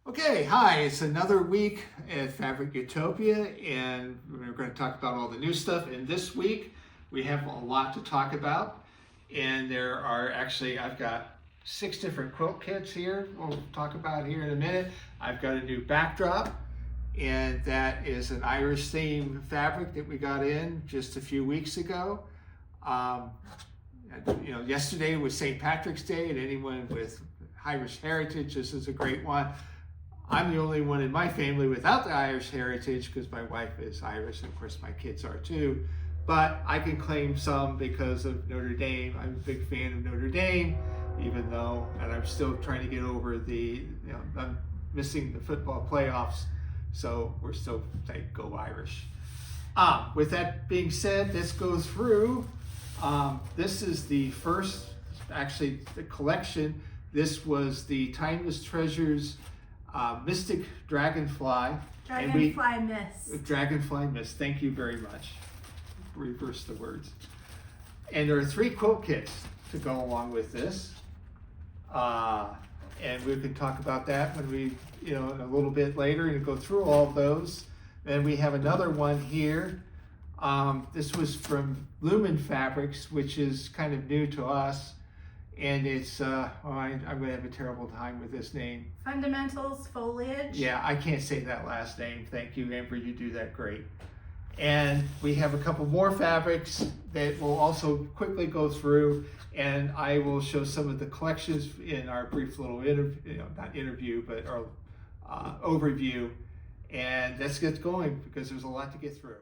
Okay, hi, it's another week at Fabric Utopia, and we're going to talk about all the new stuff. And this week, we have a lot to talk about. And there are actually, I've got 6 different quilt kits here, we'll talk about here in a minute. I've got a new backdrop, and that is an Irish theme fabric that we got in just a few weeks ago. Yesterday was St. Patrick's Day, and anyone with Irish heritage, this is a great one. I'm the only one in my family without the Irish heritage because my wife is Irish, and of course my kids are too. But I can claim some because of Notre Dame. I'm a big fan of Notre Dame, even though, and I'm still trying to get over I'm missing the football playoffs, so we're still saying go Irish. With that being said, let's go through. This is the first, actually the collection. This was the Timeless Treasures Mystic Dragonfly. Dragonfly Mist, thank you very much. Reverse the words. And there are 3 quilt kits to go along with this. And we can talk about that when we, in a little bit later and go through all of those. And we have another one here. This was from Lumen Fabrics, which is kind of new to us. And it's, I'm going to have a terrible time with this name. Fundamentals Foliage. Yeah, I can't say that last name. Thank you, Amber, you do that great. And we have a couple more fabrics that we'll also quickly go through, and I will show some of the collections in our brief little interview, not interview, but our overview. And let's get going because there's a lot to get through.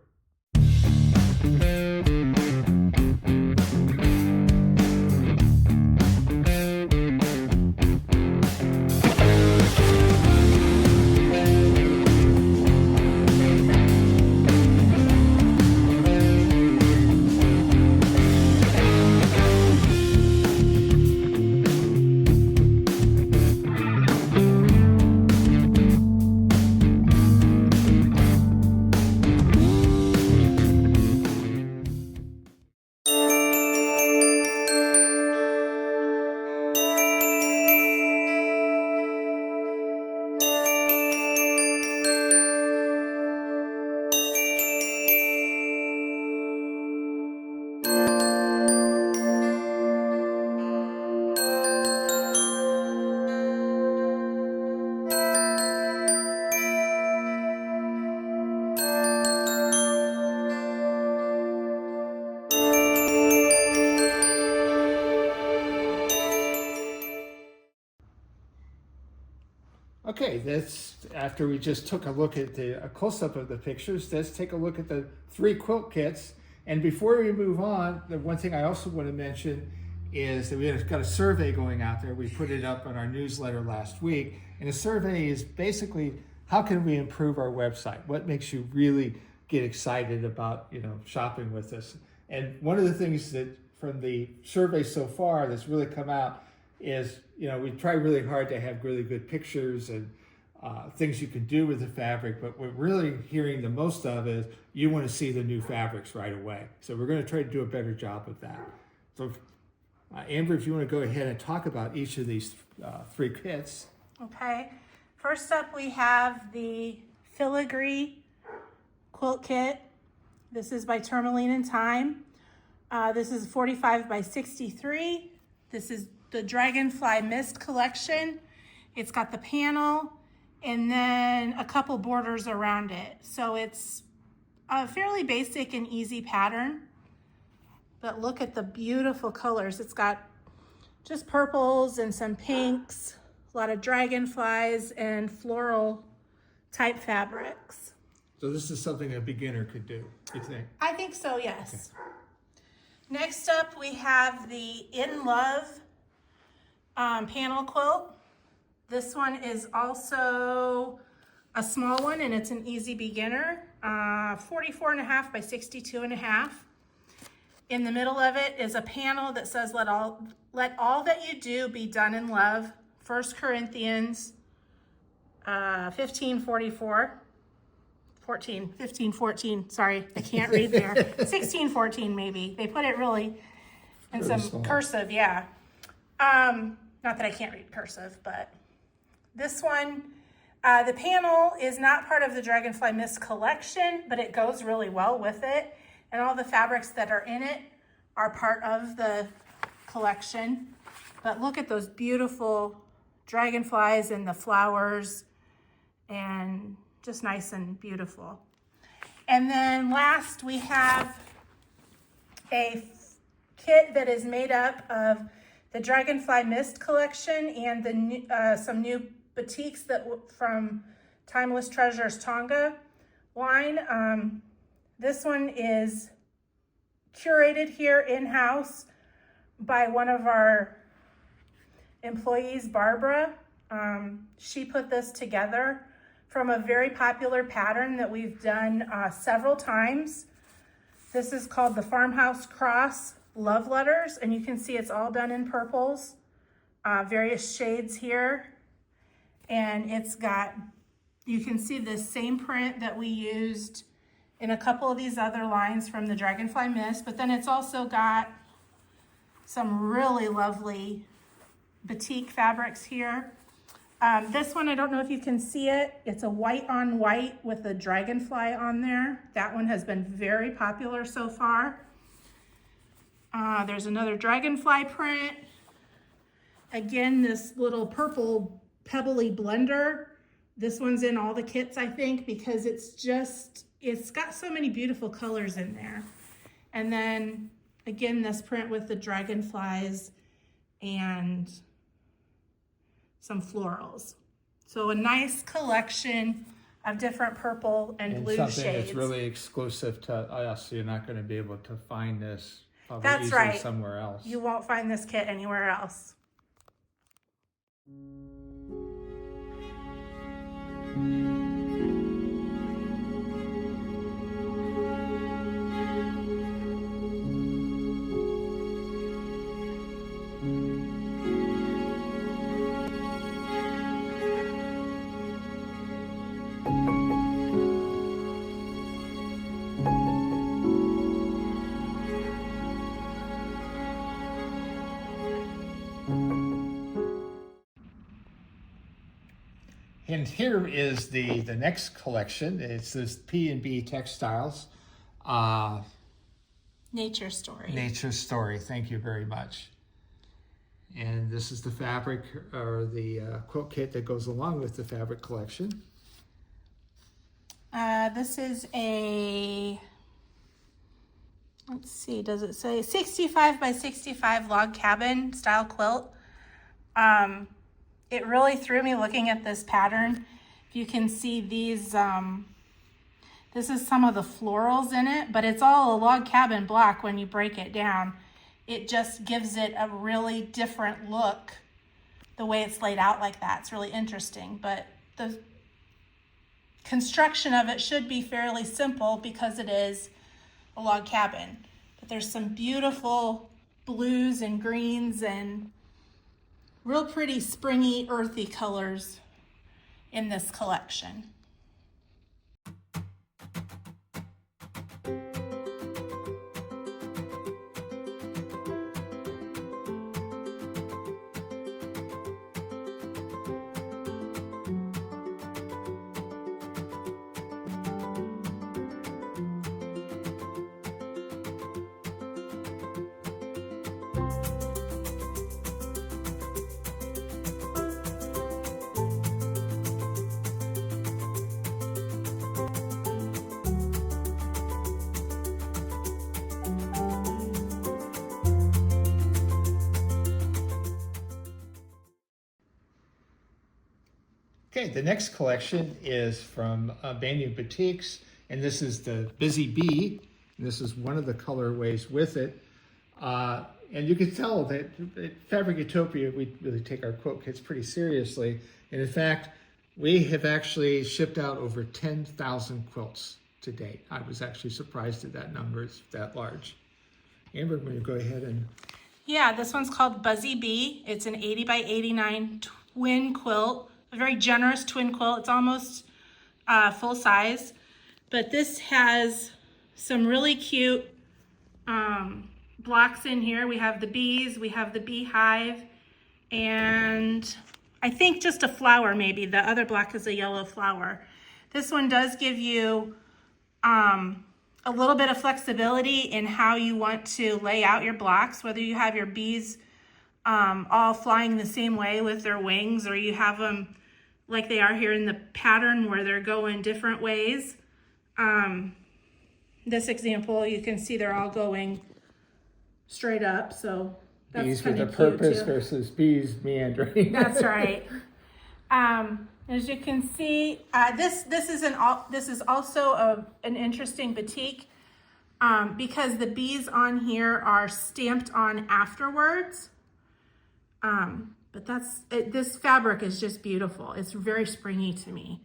Okay, that's after we just took a look at a close-up of the pictures. Let's take a look at the 3 quilt kits. And before we move on, the one thing I also want to mention is that we've got a survey going out there. We put it up on our newsletter last week. And the survey is basically, how can we improve our website? What makes you really get excited about, shopping with us? And one of the things that from the survey so far that's really come out is, we try really hard to have really good pictures and things you can do with the fabric, but what we're really hearing the most of is you want to see the new fabrics right away. So we're going to try to do a better job of that. So Amber, if you want to go ahead and talk about each of these 3 kits. Okay, first up we have the Filigree Quilt Kit. This is by Tourmaline and Time. This is 45 by 63. This is the Dragonfly Mist collection. It's got the panel and then a couple borders around it. So it's a fairly basic and easy pattern, but look at the beautiful colors. It's got just purples and some pinks, a lot of dragonflies and floral type fabrics. So this is something a beginner could do, you think? I think so, yes. Okay. Next up, we have the In Love panel quilt. This one is also a small one, and it's an easy beginner, 44.5 by 62.5. In the middle of it is a panel that says, let all that you do be done in love. 1 Corinthians 15:14, sorry, I can't read there. 16:14 maybe. They put it really in some cursive, yeah. Not that I can't read cursive, but this one The panel is not part of the Dragonfly Mist collection, but it goes really well with it. And all the fabrics that are in it are part of the collection. But look at those beautiful dragonflies and the flowers, and just nice and beautiful. And then last we have a kit that is made up of the Dragonfly Mist collection and the new, some new Batiks that from Timeless Treasures Tonga line. This one is curated here in-house by one of our employees, Barbara. She put this together from a very popular pattern that we've done several times. This is called the Farmhouse Cross Love Letters, and you can see it's all done in purples, various shades here. And it's got, you can see the same print that we used in a couple of these other lines from the Dragonfly Mist, but then it's also got some really lovely batik fabrics here. This one, I don't know if you can see it. It's a white on white with a dragonfly on there. That one has been very popular so far. There's another dragonfly print. Again, this little purple pebbly blender. This one's in all the kits, I think, because it's got so many beautiful colors in there. And then again, this print with the dragonflies and some florals. So a nice collection of different purple and blue something shades. that's really exclusive to us, so you're not going to be able to find this probably That's easily right. somewhere else. You won't find this kit anywhere else. And here is the next collection. It's this P&B Textiles. Nature Story. Nature Story, thank you very much. And this is the fabric or the quilt kit that goes along with the fabric collection. This is a, let's see, does it say 65 by 65 log cabin style quilt? It really threw me looking at this pattern. You can see these, this is some of the florals in it, but it's all a log cabin block when you break it down. It just gives it a really different look the way it's laid out like that. It's really interesting, but the construction of it should be fairly simple because it is a log cabin. But there's some beautiful blues and greens and real pretty springy, earthy colors in this collection. Okay, the next collection is from Banyan Batiks, and this is the Busy Bee. And this is one of the colorways with it. And you can tell that at Fabric Utopia, we really take our quilt kits pretty seriously. And in fact, we have actually shipped out over 10,000 quilts to date. I was actually surprised at that number. It's that large. Amber, will you go ahead and... Yeah, this one's called Buzzy Bee. It's an 80 by 89 twin quilt, a very generous twin quilt. It's almost full size, but this has some really cute blocks in here. We have the bees, we have the beehive, and I think just a flower maybe. The other black is a yellow flower. This one does give you a little bit of flexibility in how you want to lay out your blocks, whether you have your bees all flying the same way with their wings, or you have them like they are here in the pattern where they're going different ways. This example, you can see they're all going straight up, so that's bees with kind a of cute purpose too. versus bees meandering. That's right. As you can see, this is also an interesting batik because the bees on here are stamped on afterwards. But this fabric is just beautiful. It's very springy to me.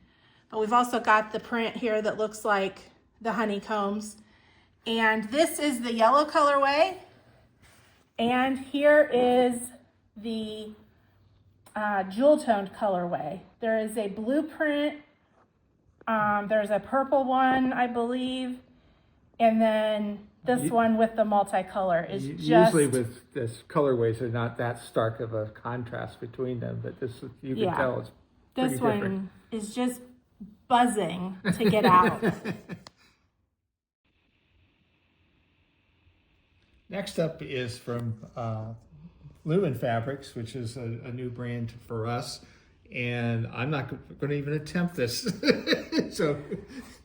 But we've also got the print here that looks like the honeycombs. And this is the yellow colorway. And here is the jewel toned colorway. There is a blueprint. There's a purple one, I believe. And then this one with the multicolor is just... Usually with this colorways are not that stark of a contrast between them, but this, you can tell it's pretty this different. one is just buzzing to get out. Next up is from Lumen Fabrics, which is a new brand for us. And I'm not going to even attempt this. So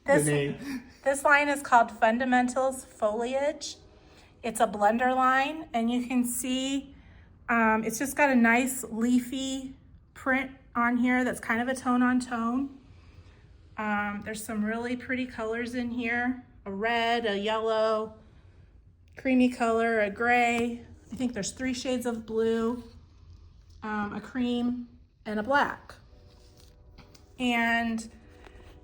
the name. This line is called Fundamentals Foliage. It's a blender line, and you can see it's just got a nice leafy print on here that's kind of a tone on tone. There's some really pretty colors in here. A red, a yellow, creamy color, a gray. I think there's 3 shades of blue, a cream, and a black. And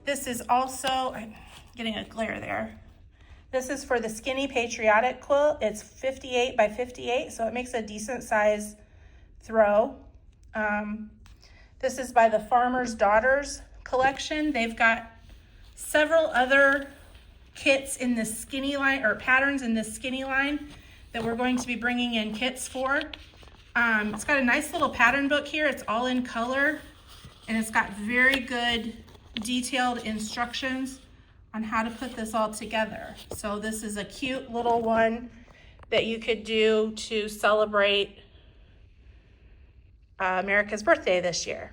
this is also, I'm getting a glare there. This is for the skinny patriotic quilt. It's 58 by 58, so it makes a decent size throw. This is by the Farmer's Daughters collection. They've got several other kits in this skinny line, or patterns in this skinny line that we're going to be bringing in kits for. It's got a nice little pattern book here. It's all in color, and it's got very good detailed instructions on how to put this all together. So this is a cute little one that you could do to celebrate America's birthday this year.